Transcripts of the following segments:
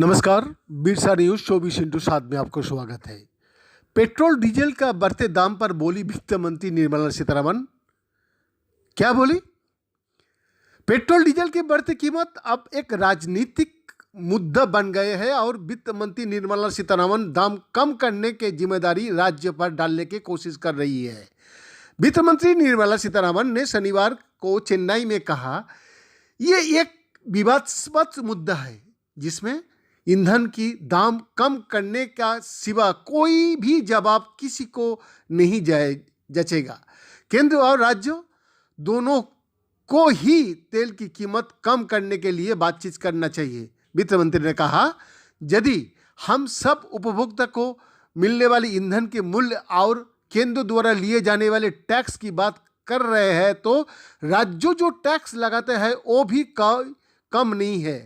नमस्कार, बिरसा न्यूज 24/7 में आपको स्वागत है। पेट्रोल डीजल का बढ़ते दाम पर बोली वित्त मंत्री निर्मला सीतारमण। क्या बोली? पेट्रोल डीजल की बढ़ती कीमत अब एक राजनीतिक मुद्दा बन गए हैं और वित्त मंत्री निर्मला सीतारमण दाम कम करने की जिम्मेदारी राज्य पर डालने की कोशिश कर रही है। वित्त मंत्री निर्मला सीतारमण ने शनिवार को चेन्नई में कहा, ये एक विवादास्पद मुद्दा है जिसमें ईंधन की दाम कम करने का सिवा कोई भी जवाब किसी को नहीं जचेगा। केंद्र और राज्यों दोनों को ही तेल की कीमत कम करने के लिए बातचीत करना चाहिए। वित्त मंत्री ने कहा, यदि हम सब उपभोक्ता को मिलने वाली ईंधन के मूल्य और केंद्र द्वारा लिए जाने वाले टैक्स की बात कर रहे हैं तो राज्यों जो टैक्स लगाते हैं वो भी कम नहीं है।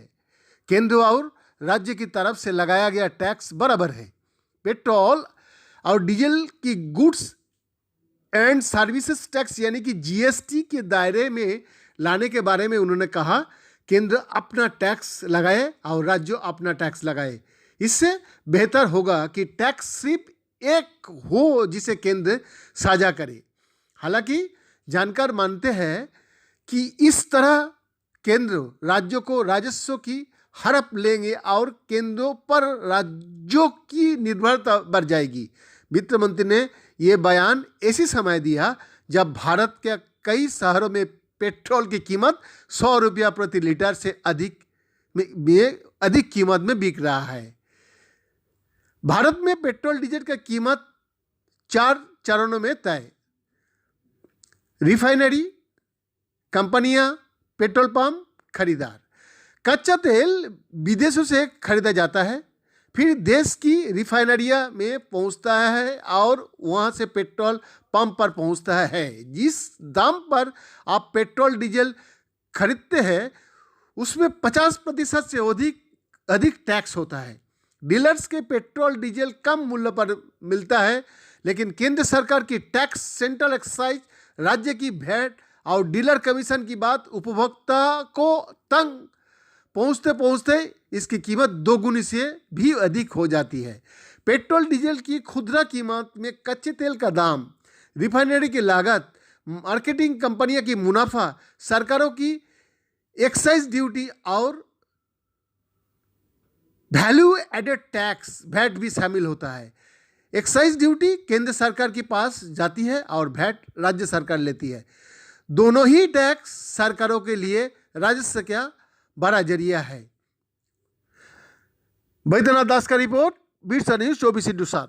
केंद्र और राज्य की तरफ से लगाया गया टैक्स बराबर है। पेट्रोल और डीजल की गुड्स एंड सर्विसेज टैक्स यानी कि जीएसटी के दायरे में लाने के बारे में उन्होंने कहा, केंद्र अपना टैक्स लगाए और राज्य अपना टैक्स लगाए। इससे बेहतर होगा कि टैक्स सिर्फ एक हो जिसे केंद्र साझा करे। हालांकि जानकार मानते हैं कि इस तरह केंद्र राज्यों को राजस्व की हड़प लेंगे और केंद्रों पर राज्यों की निर्भरता बढ़ जाएगी। वित्त मंत्री ने यह बयान ऐसे समय दिया जब भारत के कई शहरों में पेट्रोल की कीमत 100 रुपया प्रति लीटर से अधिक कीमत में बिक रहा है। भारत में पेट्रोल डीजल का कीमत 4 चरणों में तय। रिफाइनरी कंपनियां, पेट्रोल पंप, खरीदार। कच्चा तेल विदेशों से खरीदा जाता है, फिर देश की रिफाइनरियां में पहुंचता है और वहां से पेट्रोल पंप पर पहुंचता है। जिस दाम पर आप पेट्रोल डीजल खरीदते हैं उसमें 50% से अधिक टैक्स होता है। डीलर्स के पेट्रोल डीजल कम मूल्य पर मिलता है, लेकिन केंद्र सरकार की टैक्स, सेंट्रल एक्साइज, राज्य की वैट और डीलर कमीशन की बात उपभोक्ता को तंग पहुंचते इसकी कीमत 2 गुनी से भी अधिक हो जाती है। पेट्रोल डीजल की खुदरा कीमत में कच्चे तेल का दाम, रिफाइनरी की लागत, मार्केटिंग कंपनियों की मुनाफा, सरकारों की एक्साइज ड्यूटी और वैल्यू एडेड टैक्स वैट भी शामिल होता है। एक्साइज ड्यूटी केंद्र सरकार के पास जाती है और वैट राज्य सरकार लेती है। दोनों ही टैक्स सरकारों के लिए राजस्व का बड़ा जरिया है। बैद्यनाथ दास का रिपोर्ट, बिरसा न्यूज 24/7।